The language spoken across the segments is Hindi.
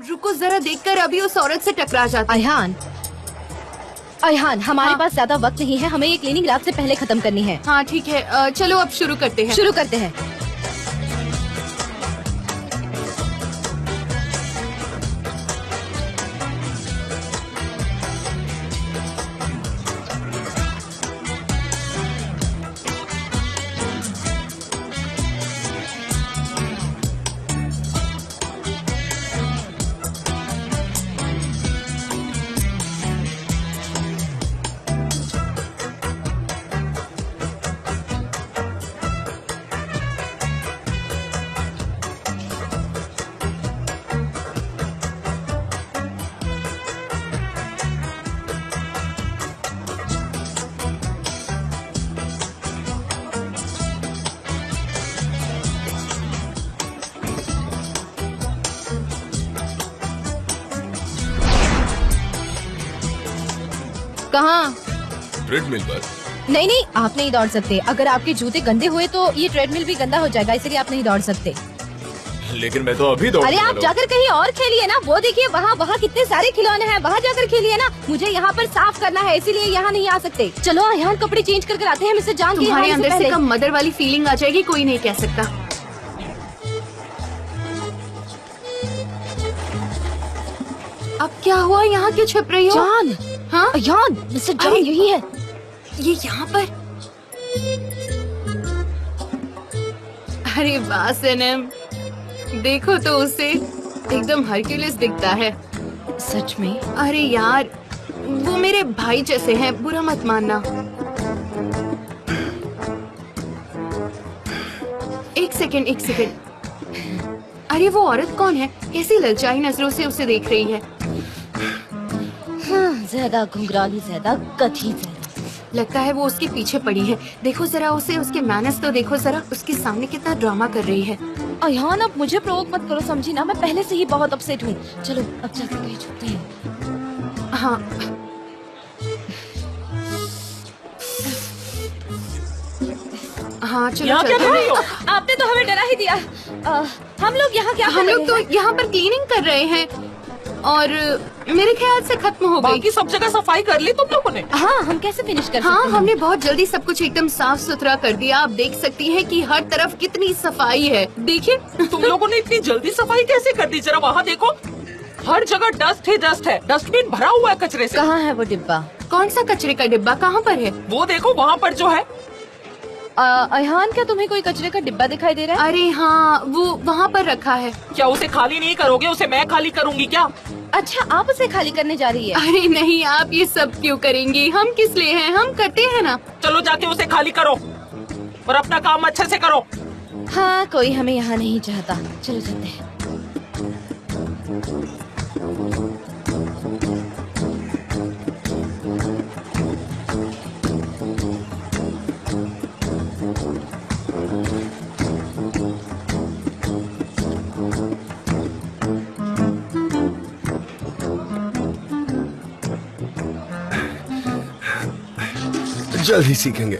रुको जरा देखकर अभी उस औरत से टकरा जाते। अयहान, हमारे पास ज्यादा वक्त नहीं है, हमें ये क्लीनिंग रात से पहले खत्म करनी है। हाँ ठीक है, चलो अब शुरू करते हैं। कहाँ? ट्रेडमिल पर। नहीं, आप नहीं दौड़ सकते। अगर आपके जूते गंदे हुए तो ये ट्रेडमिल भी गंदा हो जाएगा, इसलिए आप नहीं दौड़ सकते। लेकिन मैं तो अभी दौड़। अरे आप जाकर कहीं और खेलिए ना, वो देखिए वहाँ कितने सारे खिलौने हैं, वहाँ जाकर खेलिए ना। मुझे यहाँ पर साफ करना है, इसीलिए यहाँ नहीं आ सकते। चलो यहाँ कपड़े चेंज करके आते हैं, मिस्टर जान। तुम्हारे अंदर से कम मदर वाली फीलिंग आ जाएगी, कोई नहीं कह सकता। अब क्या हुआ, यहाँ क्यों छिप रही हो? जान। हाँ जान, मिस्टर जान यही है। ये यहाँ पर? अरे वाह सनम, देखो तो उसे एकदम हरक्यूलिस दिखता है। सच में? अरे यार, वो मेरे भाई जैसे हैं, बुरा मत मानना। एक सेकंड। अरे वो औरत कौन है? कैसी ललचाई नजरों से उसे देख रही है। ज्यादा घुंघराली, ज्यादा कथी ज्यादा। लगता है वो उसके पीछे पड़ी है। देखो जरा उसे, उसके मैनर्स तो देखो जरा, उसके सामने कितना ड्रामा कर रही है। अयहान, अब मुझे प्रोवोक मत करो, समझी ना? मैं पहले से ही बहुत अपसेट हूँ। चलो अब जाकर कहीं छुपते हैं। हाँ हाँ चलो चलते हैं। आपने तो हमें डरा ही दिया। हम लोग यहाँ क्या? हम लोग तो यहाँ पर क्लीनिंग कर रहे हैं और मेरे ख्याल से खत्म हो गई। बाकी सब जगह सफाई कर ली तुम लोगों ने? हाँ, हम कैसे फिनिश कर सकते हाँ, हैं? हमने बहुत जल्दी सब कुछ एकदम साफ सुथरा कर दिया। आप देख सकती हैं कि हर तरफ कितनी सफाई है। देखिए तुम लोगों ने इतनी जल्दी सफाई कैसे कर दी? जरा वहाँ देखो, हर जगह डस्ट ही डस्ट है। डस्टबिन भरा हुआ है कचरे से। कहाँ है वो डिब्बा? कौन सा कचरे का डिब्बा? कहाँ पर है? वो देखो वहाँ पर जो है। अयहान, क्या तुम्हें कोई कचरे का डिब्बा दिखाई दे रहा है? अरे हाँ, वो वहाँ पर रखा है। क्या उसे खाली नहीं करोगे? उसे मैं खाली करूँगी क्या? अच्छा, आप उसे खाली करने जा रही है? अरे नहीं, आप ये सब क्यों करेंगी? हम किस लिए हैं? हम करते हैं ना। चलो जाके उसे खाली करो और अपना काम अच्छे से करो। हाँ, कोई हमें यहाँ नहीं चाहता। चलो चलते हैं। जल्द ही सीखेंगे।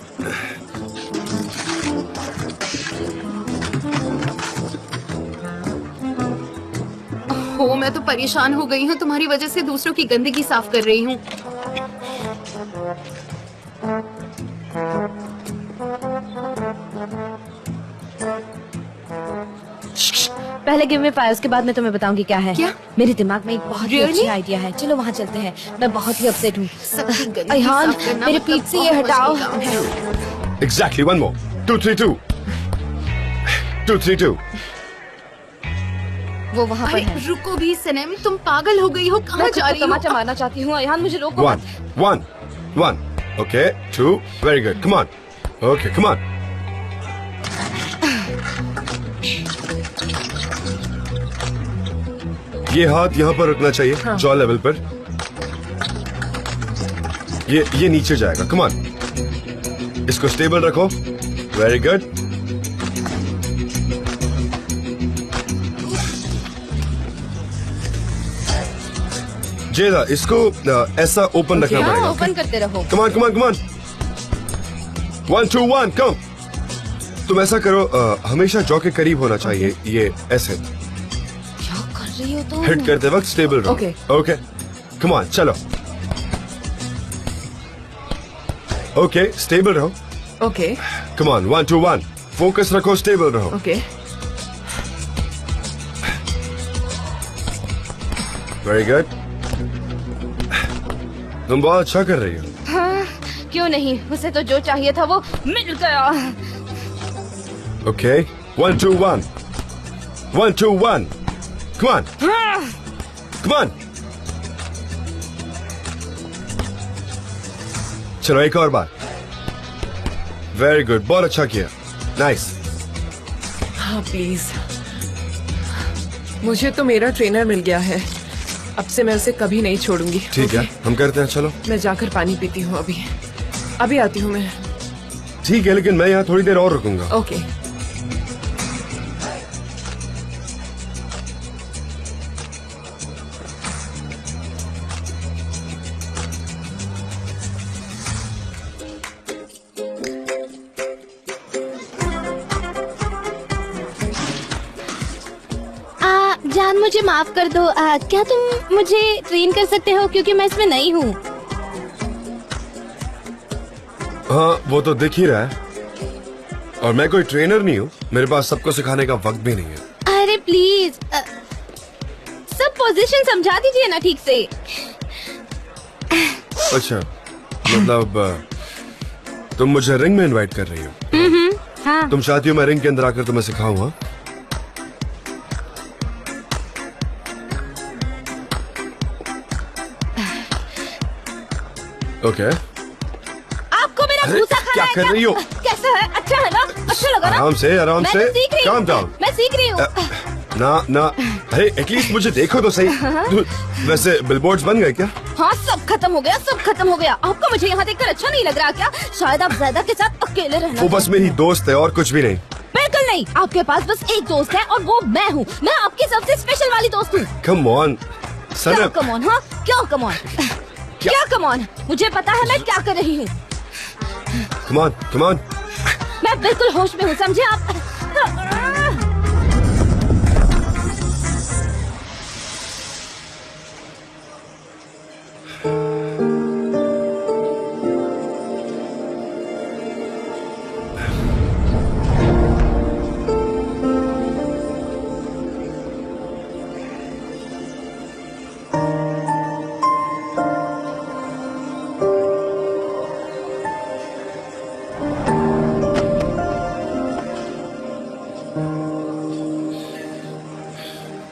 हो, मैं तो परेशान हो गई हूँ। तुम्हारी वजह से दूसरों की गंदगी साफ कर रही हूँ। पहले गिव मी फायर, उसके बाद मैं तुम्हें बताऊंगी क्या है। क्या? मेरे दिमाग में एक बहुत ही Really? अच्छी आइडिया है। चलो वहाँ चलते हैं। मैं बहुत ही अपसेट हूँ। सबकी गंदगी अयहान, साफ करना मेरे मतलब पीठ से ये बहुत हटाओ। मुश्किल काम है। Exactly, one more. 232. 232. वो वहाँ पर अरे है। रुको भी सनम, तुम पागल हो गई हो? कहाँ मैं जा रही हो? तमाचा मारना चाहती हूँ। अयहान, मुझे रोको मत। 1. Okay, 2. Very good. Come on. Okay, come on. ये हाथ यहाँ पर रखना चाहिए, हाँ। जॉ लेवल पर। ये नीचे जाएगा। कम ऑन, इसको स्टेबल रखो। Very good. जेदा, इसको ऐसा ओपन रखना हाँ, पड़ेगा। ओपन करते रहो। Come on, come on, come on. 1 2 1 कम। तुम ऐसा करो, हमेशा जॉ के करीब होना चाहिए। ये ऐसे। क्या कर रही हो तो हिट करते वक्त स्टेबल रहो। Okay. ओके कम ऑन चलो। ओके स्टेबल रहो। ओके कम ऑन 1 2 1 फोकस रखो स्टेबल रहो। Okay very good. तुम बहुत अच्छा कर रही हो। हाँ, क्यों नहीं, उसे तो जो चाहिए था वो मिल गया। Okay 1 2 1 1 2 1 come on come on. चलो एक और बार। वेरी गुड बहुत अच्छा किया। नाइस। हाँ प्लीज, मुझे तो मेरा ट्रेनर मिल गया है, अब से मैं उसे कभी नहीं छोड़ूंगी। ठीक है हम करते हैं चलो। मैं जाकर पानी पीती हूँ, अभी आती हूँ मैं। ठीक है लेकिन मैं यहाँ थोड़ी देर और रुकूंगा। ओके जान मुझे माफ कर दो, क्या तुम मुझे ट्रेन कर सकते हो, क्योंकि मैं इसमें नई हूँ। हाँ वो तो दिख ही रहा है, और मैं कोई ट्रेनर नहीं हूँ, मेरे पास सबको सिखाने का वक्त भी नहीं है। अरे प्लीज सब पोजीशन समझा दीजिए ना ठीक से। अच्छा मतलब तुम मुझे रिंग में इनवाइट कर रही हो? हाँ तुम चाहती हो मैं रिंग के अंदर आकर तुम्हें सिखाऊं? हाँ? ओके आपको मेरा अरे, भूसा खाना क्या है कर रही हो? कैसा है, अच्छा है ना, अच्छा लगा ना? आराम से मैं तो सीख रही काम हूँ, डाउन। मैं सीख रही हूँ। ना अरे एटलीस्ट मुझे देखो तो सही। वैसे बिलबोर्ड्स बन गए क्या? हाँ सब खत्म हो गया, सब खत्म हो गया। आपको मुझे यहाँ देखकर अच्छा नहीं लग रहा क्या? शायद आप ज़्यादा के साथ अकेले रहना। वो बस मेरी दोस्त है और कुछ भी नहीं। बिल्कुल नहीं, आपके पास बस एक दोस्त है और वो मैं हूँ। मैं आपकी सबसे स्पेशल वाली दोस्त हूँ। कम ऑन क्या सनम। Come on? हाँ क्या कम ऑन? क्या कम ऑन? मुझे पता है मैं क्या कर रही हूँ। कम ऑन मैं बिल्कुल होश में हूँ, समझे आप?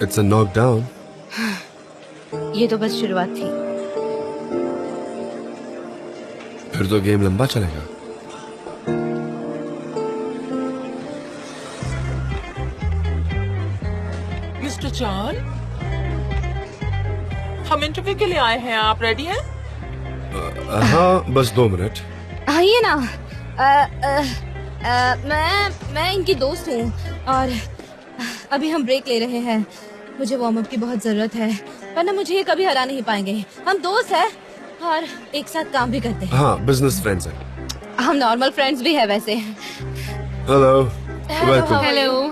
It's a knockdown. ये तो बस शुरुआत थी। फिर तो गेम लंबा चलेगा। मिस्टर चान, हम इंटरव्यू के लिए आए हैं, आप रेडी हैं? हाँ बस 2 मिनट। आइए ना। मैं इनकी दोस्त हूँ और अभी हम ब्रेक ले रहे हैं। मुझे वार्म अप की बहुत जरूरत है, वरना मुझे ये कभी हरा नहीं पाएंगे। हम दोस्त हैं और एक साथ काम भी करते हैं। हाँ बिजनेस फ्रेंड्स हैं। हम नॉर्मल फ्रेंड्स भी हैं वैसे। Hello Hello, welcome. how are you? Hello.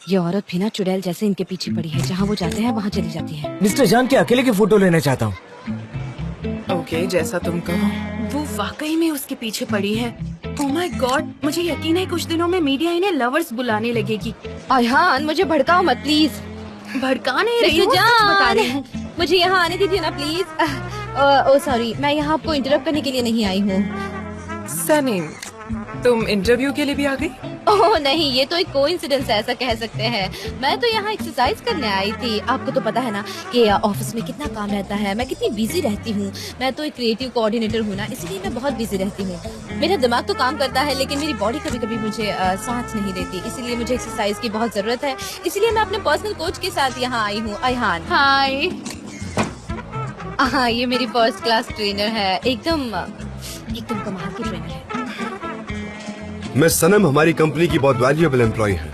ये औरत भी ना चुड़ैल जैसे इनके पीछे पड़ी है, जहाँ वो जाते हैं वहाँ चली जाती है। मिस्टर जान के अकेले की फोटो लेना चाहता हूँ। ओके जैसा तुम कहो। वो वाकई में उसके पीछे पड़ी है। ओह माय गॉड, मुझे यकीन है कुछ दिनों में मीडिया इन्हें लवर्स बुलाने लगेगी। अयहान मुझे भड़काओ मत प्लीज। भड़का नहीं रही हूँ, मिस्टर सच बता रही हूँ। जान, मुझे यहाँ आने दीजिए ना प्लीज। ओ सॉरी, मैं यहाँ आपको इंटरप्ट करने के लिए नहीं आई हूँ। सनीम, तुम इंटरव्यू के लिए भी आ गई? ओह नहीं, ये तो एक कोइंसिडेंस है, ऐसा कह सकते हैं। मैं तो यहाँ एक्सरसाइज करने आई थी। आपको तो पता है ना कि ऑफिस में कितना काम रहता है, मैं कितनी बिजी रहती हूँ। मैं तो एक क्रिएटिव कोऑर्डिनेटर हूँ ना, इसलिए मैं बहुत बिजी रहती हूँ। मेरा दिमाग तो काम करता है लेकिन मेरी बॉडी कभी कभी मुझे साथ नहीं देती, इसीलिए मुझे एक्सरसाइज की बहुत जरूरत है। इसलिए मैं अपने पर्सनल कोच के साथ यहाँ आई हूँ। अयहान। हाय। हाँ, ये मेरी फर्स्ट क्लास ट्रेनर है, एकदम कमाल की ट्रेनर है। मिस सनम हमारी कंपनी की बहुत वैल्यूएबल एम्प्लॉय है।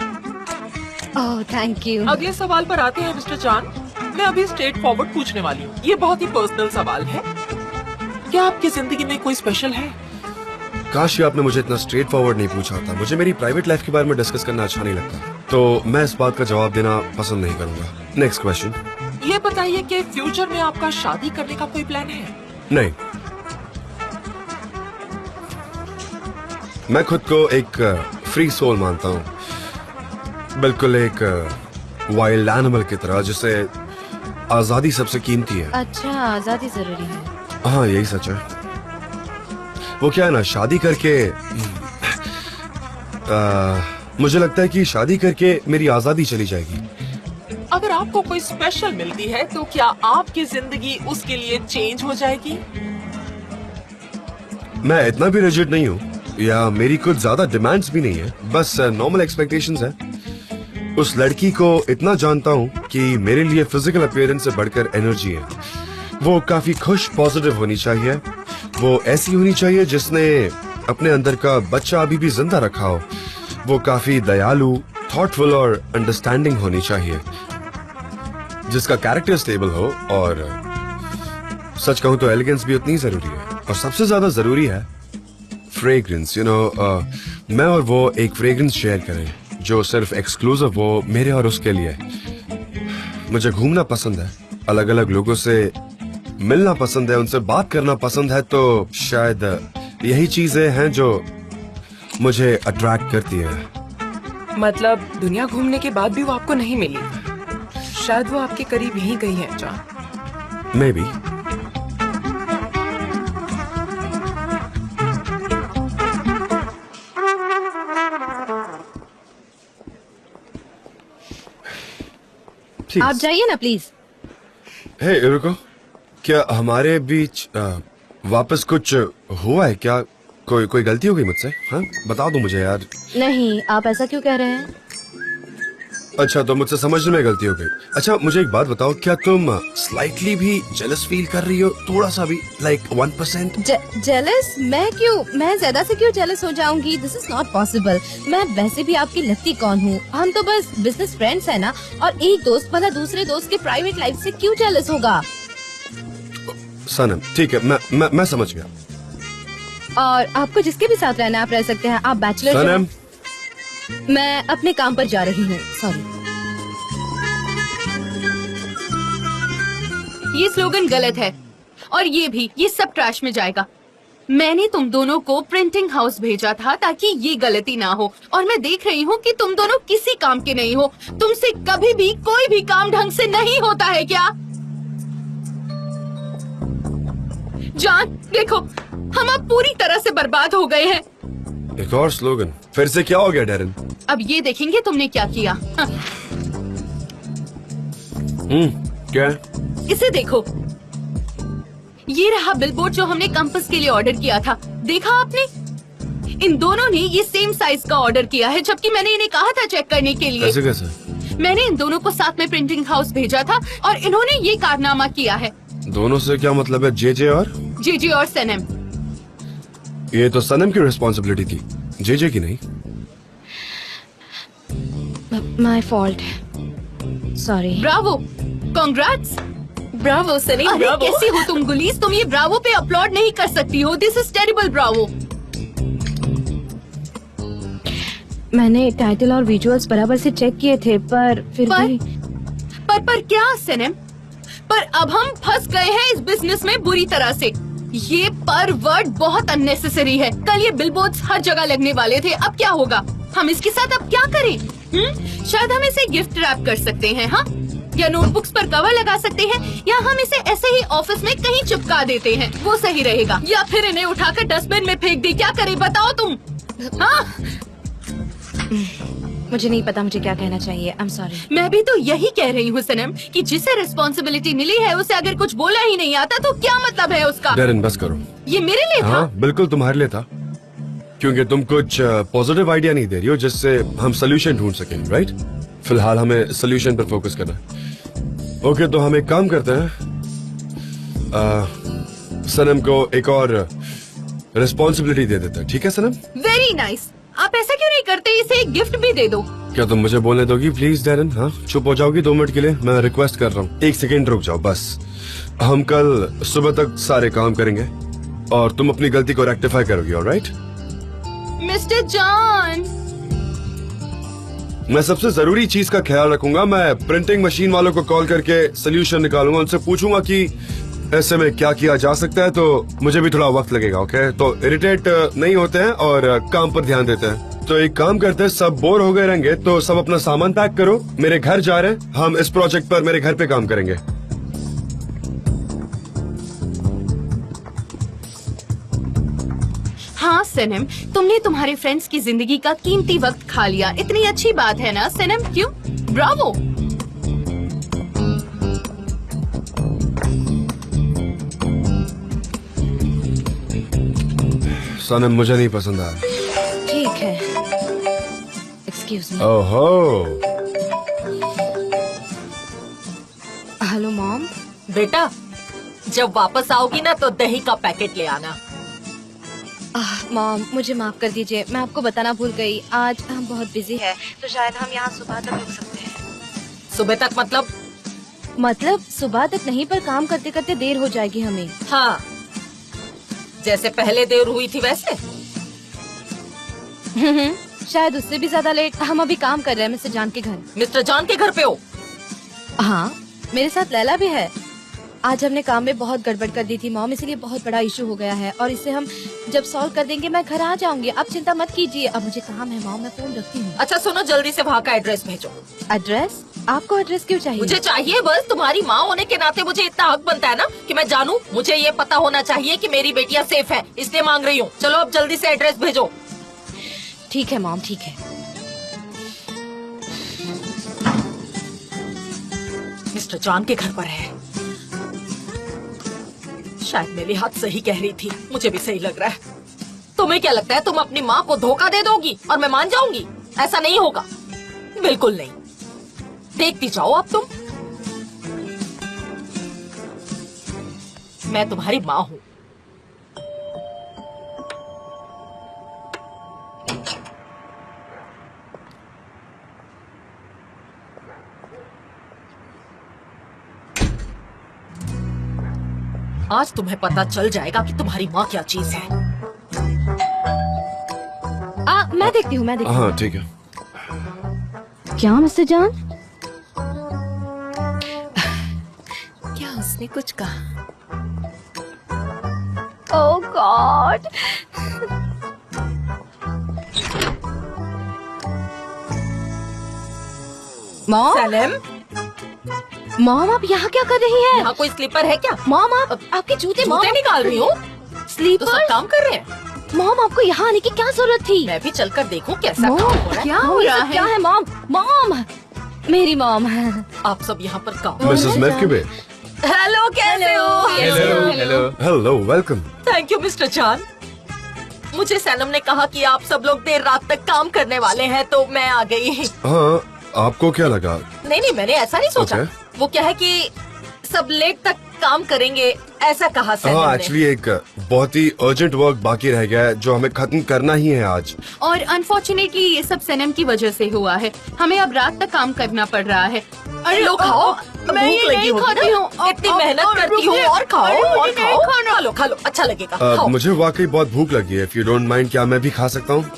Oh thank you. अगले सवाल पर आते हैं मिस्टर चान। मैं अभी स्ट्रेट फॉरवर्ड पूछने वाली हूँ। ये बहुत ही पर्सनल सवाल है। क्या आपकी जिंदगी में कोई स्पेशल है? काश ये आपने मुझे इतना स्ट्रेट फॉरवर्ड नहीं पूछा था। मुझे मेरी प्राइवेट लाइफ के बारे में डिस्कस करना अच्छा नहीं लगता, तो मैं इस बात का जवाब देना पसंद नहीं करूंगा। Next question. ये बताइए कि फ्यूचर में आपका शादी करने का कोई प्लान है? नहीं, मैं खुद को एक फ्री सोल मानता हूँ, बिल्कुल एक वाइल्ड एनिमल की तरह, जिसे आजादी सबसे कीमती है। अच्छा, आजादी जरूरी है। हाँ, यही सच है। वो क्या है ना, शादी करके मुझे लगता है कि शादी करके मेरी आजादी चली जाएगी। अगर आपको कोई स्पेशल मिलती है तो क्या आपकी जिंदगी उसके लिए चेंज हो जाएगी? मैं इतना भी रिजिड नहीं हूँ, या मेरी कुछ ज्यादा डिमांड्स भी नहीं है, बस नॉर्मल एक्सपेक्टेशंस है। उस लड़की को इतना जानता हूँ कि मेरे लिए फिजिकल अपीयरेंस से बढ़कर एनर्जी है। वो काफी खुश, पॉजिटिव होनी चाहिए। वो ऐसी होनी चाहिए जिसने अपने अंदर का बच्चा अभी भी जिंदा रखा हो। वो काफी दयालु, थॉटफुल और अंडरस्टैंडिंग होनी चाहिए, जिसका कैरेक्टर स्टेबल हो, और सच कहूं तो एलिगेंस भी उतनी जरूरी है। और सबसे ज्यादा जरूरी है फ्रेग्रेंस। मैं और वो एक फ्रेग्रेंस शेयर करें जो सिर्फ एक्सक्लूसिव हो मेरे और उसके लिए। मुझे घूमना पसंद है, अलग अलग लोगों से मिलना पसंद है, उनसे बात करना पसंद है, तो शायद यही चीजें हैं जो मुझे अट्रैक्ट करती है। मतलब दुनिया घूमने के बाद भी वो आपको नहीं मिली? शायद वो आपके करीब ही गई है जॉन। May be. आप जाइए ना प्लीज। हे, रुको, क्या हमारे बीच वापस कुछ हुआ है क्या? कोई गलती हो गई मुझसे? हाँ, बता दो मुझे यार। नहीं, आप ऐसा क्यों कह रहे हैं? अच्छा, तो मुझसे समझने में गलती हो गई। अच्छा, मुझे एक बात बताओ, क्या तुम स्लाइटली भी जेलस फील कर रही हो? थोड़ा सा भी, लाइक 1%? जेलस? मैं ज्यादा से क्यों जेलस हो जाऊंगी? This is not possible. मैं वैसे भी आपकी लगती कौन हूँ? हम तो बस बिजनेस फ्रेंड्स है ना। और एक दोस्त भला दूसरे दोस्त के प्राइवेट लाइफ से क्यों जेलस होगा? सनम, ठीक है, मैं समझ गया। और आपको जिसके भी साथ रहना है आप रह सकते हैं। आप बैचलर सनम, मैं अपने काम पर जा रही हूँ। सॉरी। ये स्लोगन गलत है, और ये सब ट्रैश में जाएगा। मैंने तुम दोनों को प्रिंटिंग हाउस भेजा था ताकि ये गलती ना हो, और मैं देख रही हूँ कि तुम दोनों किसी काम के नहीं हो। तुमसे कभी भी कोई भी काम ढंग से नहीं होता है क्या? जान, देखो, हम अब पूरी तरह से बर्बाद हो गए हैं। एक और स्लोगन? फिर से क्या हो गया डेरन? अब ये देखेंगे तुमने क्या किया। हाँ। क्या? इसे देखो, ये रहा बिलबोर्ड जो हमने कंपास के लिए ऑर्डर किया था। देखा आपने? इन दोनों ने ये सेम साइज का ऑर्डर किया है, जबकि मैंने इन्हें कहा था चेक करने के लिए। कैसे? मैंने इन दोनों को साथ में प्रिंटिंग हाउस भेजा था और इन्होंने ये कारनामा किया है। दोनों से क्या मतलब है? जेजे और सनम। ये तो सनम की रिस्पॉन्सिबिलिटी थी, जेजे की नहीं। My fault, sorry. Bravo, congrats. Bravo Sunny, अरे ब्रावो। कैसी हो तुम गुलीस? तुम ये ब्रावो पे अपलोड नहीं कर सकती हो। This is terrible. ब्रावो। मैंने टाइटल और विजुअल्स बराबर से चेक किए थे, पर फिर भी पर क्या सनम? पर अब हम फंस गए हैं इस बिजनेस में बुरी तरह से। ये पर वर्ड बहुत अननेसेसरी है। कल ये बिलबोर्ड्स हर जगह लगने वाले थे। अब क्या होगा? हम इसके साथ अब क्या करें? शायद हम इसे गिफ्ट रैप कर सकते हैं, हाँ? या नोटबुक्स पर कवर लगा सकते हैं, या हम इसे ऐसे ही ऑफिस में कहीं चिपका देते हैं, वो सही रहेगा। या फिर इन्हें उठाकर डस्टबिन में फेंक दे। क्या करें बताओ तुम? हाँ? मुझे नहीं पता मुझे क्या कहना चाहिए। I am sorry. मैं भी तो यही कह रही हूँ सनम कि जिसे रिस्पॉन्सिबिलिटी मिली है उसे अगर कुछ बोला ही नहीं आता तो क्या मतलब है उसका? डेरन, बस करो। ये मेरे लिए था। हाँ, बिल्कुल तुम्हारे लिए था, क्योंकि तुम कुछ पॉजिटिव आइडिया नहीं दे रही हो जिससे हम सोल्यूशन ढूंढ सकें, राइट? फिलहाल हमें सोल्यूशन पर फोकस करना है। ओके, तो हम एक काम करते हैं, सनम को एक और रिस्पॉन्सिबिलिटी दे देते हैं, ठीक है सनम? Very nice. आप ऐसा क्यों नहीं करते? इसे एक गिफ्ट भी दे दो। क्या तुम मुझे बोलने दोगी प्लीज डेरन? हाँ, चुप हो जाओगी 2 मिनट के लिए? मैं रिक्वेस्ट कर रहा हूँ, 1 सेकेंड रुक जाओ बस। हम कल सुबह तक सारे काम करेंगे, और तुम अपनी गलती को रेक्टिफाई करोगी, ऑलराइट? मिस्टर जॉन, मैं सबसे जरूरी चीज का ख्याल रखूंगा। मैं प्रिंटिंग मशीन वालों को कॉल करके सोल्यूशन निकालूंगा, उनसे पूछूंगा कि ऐसे में क्या किया जा सकता है। तो मुझे भी थोड़ा वक्त लगेगा, ओके? तो इरिटेट नहीं होते हैं और काम पर ध्यान देते हैं। तो एक काम करते हैं, सब बोर हो गए रहेंगे तो सब अपना सामान पैक करो, मेरे घर जा रहे हैं। हम इस प्रोजेक्ट पर मेरे घर पे काम करेंगे। हाँ सनम, तुमने तुम्हारे फ्रेंड्स की जिंदगी का कीमती वक्त खा लिया। इतनी अच्छी बात है ना सनम? क्यों? ब्रावो। सनम मुझे नहीं पसंद आया। ठीक है, एक्सक्यूज मी। ओहो, हेलो मॉम। बेटा, जब वापस आओगी ना तो दही का पैकेट ले आना। मॉम मुझे माफ कर दीजिए, मैं आपको बताना भूल गई। आज हम बहुत बिजी है तो शायद हम यहाँ सुबह तक रुक सकते हैं। सुबह तक मतलब सुबह तक नहीं, पर काम करते करते देर हो जाएगी हमें। हाँ, जैसे पहले देर हुई थी वैसे। शायद उससे भी ज्यादा लेट। हम अभी काम कर रहे हैं मिस्टर जॉन के घर। मिस्टर जॉन के घर पे हो? हाँ, मेरे साथ लैला भी है। आज हमने काम में बहुत गड़बड़ कर दी थी मॉम, इसीलिए बहुत बड़ा इशू हो गया है और इसे हम जब सॉल्व कर देंगे मैं घर आ जाऊंगी। आप चिंता मत कीजिए, अब मुझे काम है मॉम, मैं फोन रखती हूँ। अच्छा सुनो, जल्दी से वहाँ का एड्रेस भेजो। एड्रेस? आपको एड्रेस क्यों चाहिए? मुझे चाहिए, बस तुम्हारी माँ होने के नाते मुझे इतना हक बनता है ना कि मैं जानूं। मुझे ये पता होना चाहिए कि मेरी बेटियाँ सेफ है, इसलिए मांग रही हूँ। चलो अब जल्दी से एड्रेस भेजो। ठीक है मॉम, ठीक है। मिस्टर जॉन के घर पर है। शायद मेरी हाथ सही कह रही थी, मुझे भी सही लग रहा है। तुम्हें क्या लगता है तुम अपनी माँ को धोखा दे दोगी और मैं मान जाऊंगी? ऐसा नहीं होगा, बिल्कुल नहीं। देखती जाओ अब तुम। मैं तुम्हारी माँ हूँ। आज तुम्हें पता चल जाएगा कि तुम्हारी माँ क्या चीज है। मैं देखती हूँ, हाँ ठीक है। क्या मिस्टर जॉन? क्या उसने कुछ कहा? ओह गॉड। मॉम, सनम, मॉम आप यहाँ क्या कर रही हैं? यहाँ कोई स्लीपर है क्या? मॉम आपके जूते जूते निकाल रही हूँ तो स्लीपर। सब काम कर रहे हैं। मॉम आपको यहाँ आने की क्या जरूरत थी? मैं भी चलकर देखूं कैसा मॉम, काम हो रहा है। क्या हो रहा क्या है? है मॉम? मॉम, मेरी मॉम। आप सब यहाँ पर काम। मिसेस मेफकिबे। हेलो, कैसे हो? Hello, welcome. Thank you mister John. मुझे सनम ने कहा कि आप सब लोग देर रात तक काम करने वाले हैं तो मैं आ गई। हाँ, आपको क्या लगा? नहीं, मैंने ऐसा नहीं सोचा। Okay. वो क्या है कि सब लेट तक काम करेंगे, ऐसा कहा सनम हाँ, ने। एक्चुअली एक बहुत ही अर्जेंट वर्क बाकी रह गया है जो हमें खत्म करना ही है आज। और अनफॉर्चुनेटली ये सब सनम की वजह से हुआ है। हमें अब रात तक काम करना पड़ रहा है। अरे लो खाओ, मैं ये भूख लगी नहीं होगी खाती ना? हूँ। इतनी मेहनत करती हूँ और खाओ और खाओ। खा लो, अच्छा लगेगा। खाओ। मुझे वाकई बहुत भूख लगी है। इफ यू डोंट माइंड, क्या मैं भी खा सकता हूँ?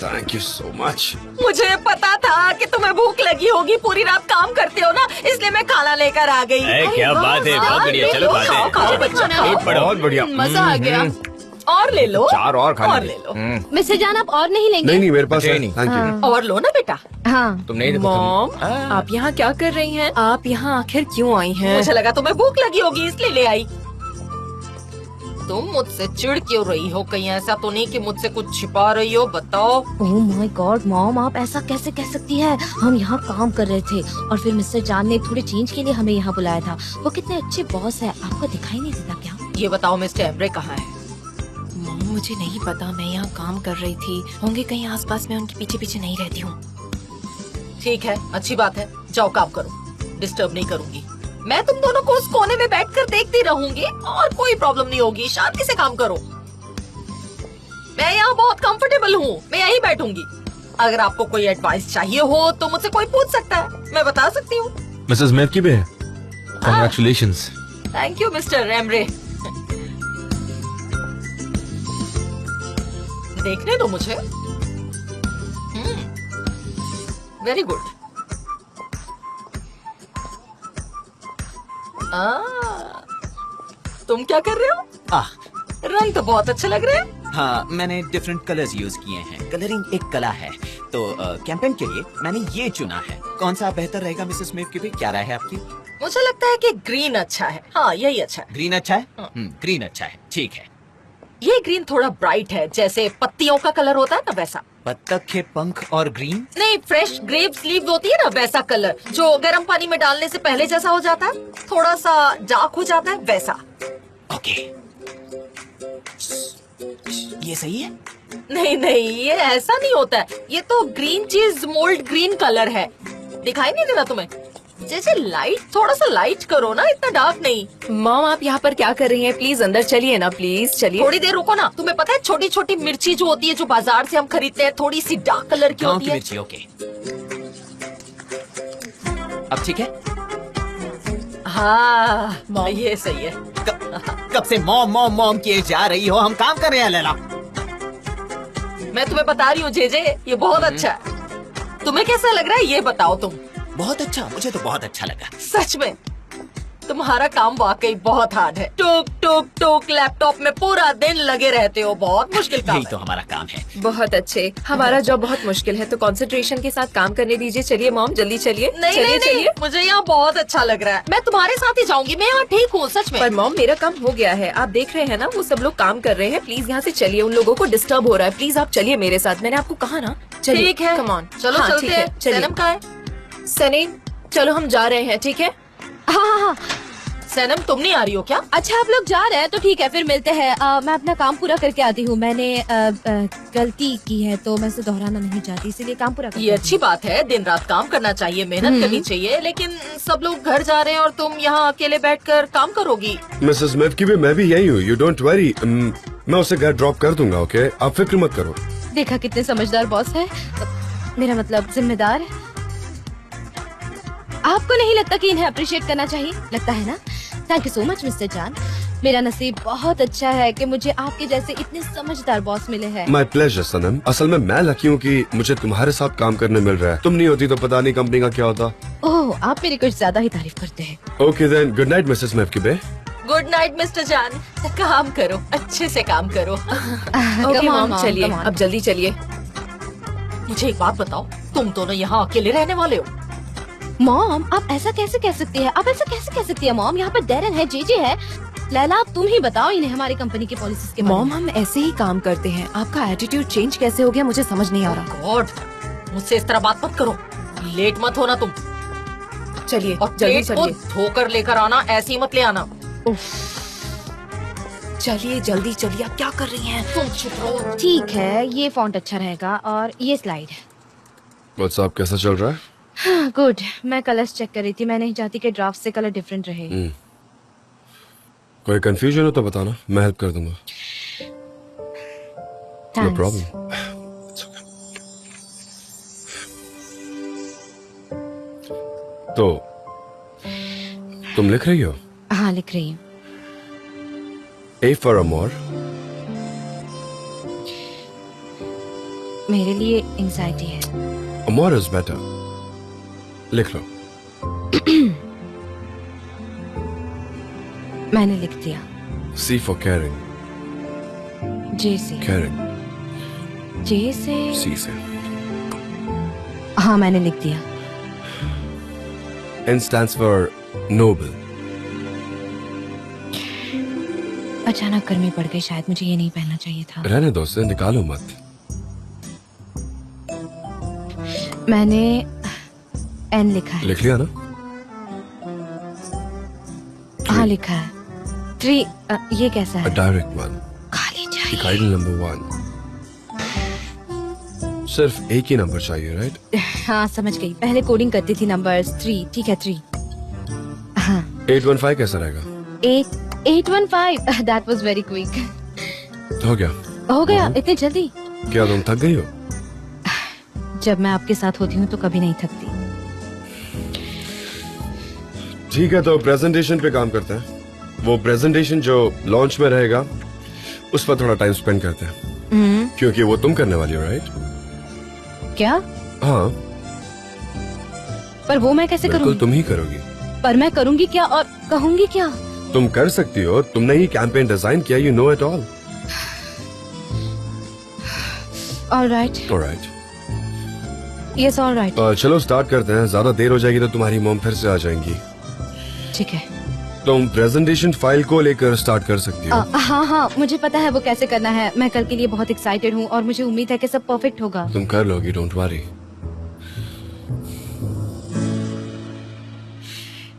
Thank you so much. मुझे पता था कि तुम्हें भूख लगी होगी, पूरी रात काम करते हो ना, इसलिए मैं खाना लेकर आ गई। क्या बात है, बहुत बढ़िया। चलो बात खाओ, खाओ है। बच्चा, खाओ। बहुत बढ़िया। मजा आ गया। और ले लो। चार और खाने और दे। ले लो। मिस्टर जॉन आप और नहीं लेंगे? नहीं, मेरे पास मुझे है। नहीं। Thank you. और लो ना बेटा। हाँ। तुम नहीं देखो। मॉम, आप यहाँ क्या कर रही हैं? आप यहाँ आखिर क्यों आई हैं? मुझे लगा तुम्हें भूख लगी होगी इसलिए ले आई। तुम मुझसे चिढ़ क्यों रही हो? कहीं ऐसा तो नहीं कि मुझसे कुछ छिपा रही हो? बताओ। ओह माय गॉड मॉम, आप ऐसा कैसे कह सकती है? हम यहाँ काम कर रहे थे और फिर मिस्टर जॉन ने थोड़े चेंज के लिए हमें यहाँ बुलाया था। वो कितने अच्छे बॉस है, आपको दिखाई नहीं देता क्या? ये बताओ मिस्टर एम्ब्रे कहाँ है? मॉम मुझे नहीं पता, मैं यहाँ काम कर रही थी। होंगे कहीं आसपास, मैं उनके पीछे पीछे नहीं रहती हूँ। ठीक है, अच्छी बात है, जाओ काम करो, डिस्टर्ब नहीं करूंगी। मैं तुम दोनों को उस कोने में बैठकर देखती रहूंगी और कोई प्रॉब्लम नहीं होगी। शांति से काम करो। मैं यहाँ बहुत कंफर्टेबल हूँ, मैं यहीं बैठूंगी। अगर आपको कोई एडवाइस चाहिए हो तो मुझसे कोई पूछ सकता है, मैं बता सकती हूँ। मिसेस मेफकिबे, कॉन्ग्रेचुलेशंस। थैंक यू मिस्टर एम्ब्रे। देखने दो मुझे। Very good. तुम क्या कर रहे हो? रंग तो बहुत अच्छे लग रहे हैं। हाँ, मैंने डिफरेंट कलर्स यूज किए हैं। कलरिंग एक कला है, तो कैंपेन के लिए मैंने ये चुना है। कौन सा बेहतर रहेगा मिसेस स्मिथ की भी? क्या राय है आपकी? मुझे लगता है कि ग्रीन अच्छा है। हाँ, यही अच्छा है। ग्रीन अच्छा है? ग्रीन अच्छा है, ठीक है। ये ग्रीन थोड़ा ब्राइट है, जैसे पत्तियों का कलर होता है ना वैसा। बत्तख के पंख और ग्रीन? नहीं, फ्रेश ग्रेप्स लीव होती है ना वैसा कलर, जो गर्म पानी में डालने से पहले जैसा हो जाता है, थोड़ा सा डार्क हो जाता है वैसा। ओके, ये सही है? नहीं नहीं, ये ऐसा नहीं होता है। ये तो ग्रीन चीज मोल्ड ग्रीन कलर है। दिखाई नहीं दे रहा तुम्हें? जैसे लाइट, थोड़ा सा लाइट करो ना, इतना डार्क नहीं। मॉम आप यहाँ पर क्या कर रही हैं? प्लीज अंदर चलिए ना, प्लीज चलिए। थोड़ी देर रुको ना। तुम्हें पता है छोटी छोटी मिर्ची जो होती है, जो बाजार से हम खरीदते हैं, थोड़ी सी डार्क कलर की गाँव होती की है। मिर्ची, ओके। अब ठीक है? हाँ, ये सही है। कब से मॉम मॉम मॉम किए जा रही हो? हम काम कर रहे हैं लैला। मैं तुम्हें बता रही हूँ जेजे, ये बहुत अच्छा है। तुम्हें कैसा लग रहा है ये बताओ तुम। बहुत अच्छा, मुझे तो बहुत अच्छा लगा। सच में तुम्हारा काम वाकई बहुत हार्ड है। टुक टुक टुक लैपटॉप में पूरा दिन लगे रहते हो, बहुत मुश्किल काम यही है। तो हमारा काम है। बहुत अच्छे। हमारा जॉब बहुत मुश्किल है, तो कंसंट्रेशन के साथ काम करने दीजिए। चलिए मॉम, जल्दी चलिए। नहीं चलिए नहीं नहीं, चलिए। मुझे यहाँ बहुत अच्छा लग रहा है। मैं तुम्हारे साथ ही जाऊंगी, मैं यहाँ ठीक हूँ सच में। पर मॉम मेरा काम हो गया है, आप देख रहे हैं ना, वो सब लोग काम कर रहे हैं। प्लीज यहाँ से चलिए, उन लोगों को डिस्टर्ब हो रहा है। प्लीज आप चलिए मेरे साथ, मैंने आपको कहा ना। चलिए, ठीक है, कम ऑन। चलो हाँ, चलते ठीक है, हैं। चलिए। सनम कहाँ है? सनी, चलो हम जा रहे हैं, ठीक है? हाँ हाँ हाँ। सनम तुम नहीं आ रही हो क्या? अच्छा आप लोग जा रहे हैं तो ठीक है, फिर मिलते हैं। मैं अपना काम पूरा करके आती हूँ। मैंने गलती की है तो मैं इसे दोहराना नहीं चाहती, इसीलिए काम पूरा करके ये आती अच्छी बात है, दिन रात काम करना चाहिए, मेहनत करनी चाहिए, लेकिन सब लोग घर जा रहे हैं और तुम यहाँ अकेले बैठकर काम करोगी। मिसेस स्मिथ की भी मैं भी यही हूँ। यू डोंट वरी, मैं उसे घर ड्रॉप कर दूंगा। ओके, आप फिक्र मत करो। हूँ। देखा कितने समझदार बॉस है, मेरा मतलब जिम्मेदार है। आपको नहीं लगता कि इन्हें अप्रिशिएट करना चाहिए? लगता है ना? Thank you so much mister जान। मेरा नसीब बहुत अच्छा है कि मुझे आपके जैसे इतने समझदार बॉस मिले हैं। माई प्लेजर सनम। असल में मैं लकी हूँ कि मुझे तुम्हारे साथ काम करने मिल रहा है। तुम नहीं होती तो पता नहीं कंपनी का क्या होता। ओह, आप मेरी कुछ ज्यादा ही तारीफ करते हैं। Okay then, good night Mrs Smith की बे। गुड नाइट मिस्टर जान। काम करो, अच्छे से काम करो। Okay Come on, mom, Mom, चलिए, come on. अब जल्दी चलिए। मुझे एक बात बताओ, तुम दोनों यहाँ अकेले रहने वाले हो? मॉम, आप ऐसा कैसे कह सकती है? आप ऐसा कैसे कह सकती है मॉम? यहाँ पर डेरन है, जेजे है। लैला, अब तुम ही बताओ इन्हें हमारी कंपनी की पॉलिसीज के बारे मॉम में। हम ऐसे ही काम करते हैं, आपका एटीट्यूड चेंज कैसे हो गया मुझे समझ नहीं आ रहा। गॉड, मुझसे इस तरह बात मत करो। लेट मत होना तुम, चलिए और जल्दी प्लेट को चलिए। धोकर लेकर आना, ऐसे ही मत ले आना। चलिए जल्दी चलिए, आप क्या कर रही हैं? तुम चुप रहो। ठीक है, ये फॉन्ट अच्छा रहेगा और ये स्लाइड है। व्हाट्सएप कैसा चल रहा है? गुड। मैं कलर्स चेक कर रही थी, मैं नहीं चाहती कि ड्राफ्ट से कलर डिफरेंट रहे। कोई कंफ्यूजन हो तो बताना, मैं हेल्प कर दूंगा। No Thanks. प्रॉब्लम। तो तुम लिख रही हो? हाँ, लिख रही हूँ। A for Amor, मेरे लिए एंजाइटी है। Amor is better. लिख लो। मैंने लिख दिया। C for caring, जे से। caring, जे से। C से। हाँ, मैंने लिख दिया। N stands for noble. अचानक गर्मी पड़ गई, शायद मुझे ये नहीं पहनना चाहिए था। रहने दो उसे, निकालो मत। मैंने एन लिखा है। लिख लिया ना? हाँ, लिखा है। 3 ये कैसा A है? direct one. खाली चाहिए। इकाइडल नंबर 1. सिर्फ एक ही नंबर चाहिए, राइट? हाँ, समझ गई। पहले कोडिंग करती थी नंबर्स। 3 ठीक है, 3। हाँ, 815 कैसा रहेगा? 815 दैट वाज वेरी क्विक। हो गया? हो गया इतनी जल्दी? क्या तुम थक गई हो? जब मैं आपके साथ होती हूँ तो कभी नहीं थकती। ठीक है, तो प्रेजेंटेशन पे काम करते हैं। वो प्रेजेंटेशन जो लॉन्च में रहेगा उस पर थोड़ा टाइम स्पेंड करते हैं। क्योंकि वो तुम करने वाली हो, राइट? क्या? हाँ, पर वो मैं कैसे बिल्कुल करूंगी? तुम ही करोगी। पर मैं करूंगी क्या और कहूंगी क्या? तुम कर सकती हो, तुमने ही कैंपेन डिजाइन किया, you know it all. Alright, alright, yes alright, चलो स्टार्ट करते हैं। ज्यादा देर हो जाएगी तो तुम्हारी मॉम फिर से आ जाएंगी। ठीक है। तुम प्रेजेंटेशन फाइल को लेकर स्टार्ट कर सकती हो। हाँ हाँ, मुझे पता है वो कैसे करना है। मैं कल के लिए बहुत एक्साइटेड हूँ और मुझे उम्मीद है कि सब परफेक्ट होगा। तुम कर लोगी, डोंट वरी।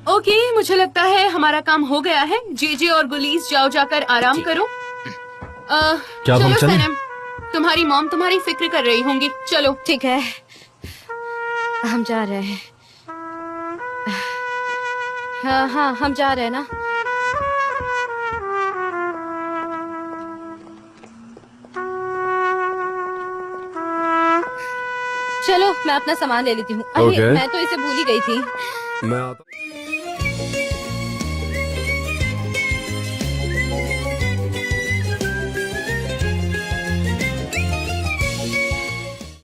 ओके, मुझे लगता है हमारा काम हो गया है। जीजी और गुलीस जाओ जाकर आराम करो। क्या हम चलो चलें? सनम, तुम्हारी मॉम तुम्हारी फिक्र कर रही होंगी। चलो। ठीक है, हम जा रहे हैं। हाँ हाँ, हम जा रहे हैं ना। चलो, मैं अपना सामान ले लेती हूँ। अरे Okay. मैं तो इसे भूल ही गई थी। मैं आता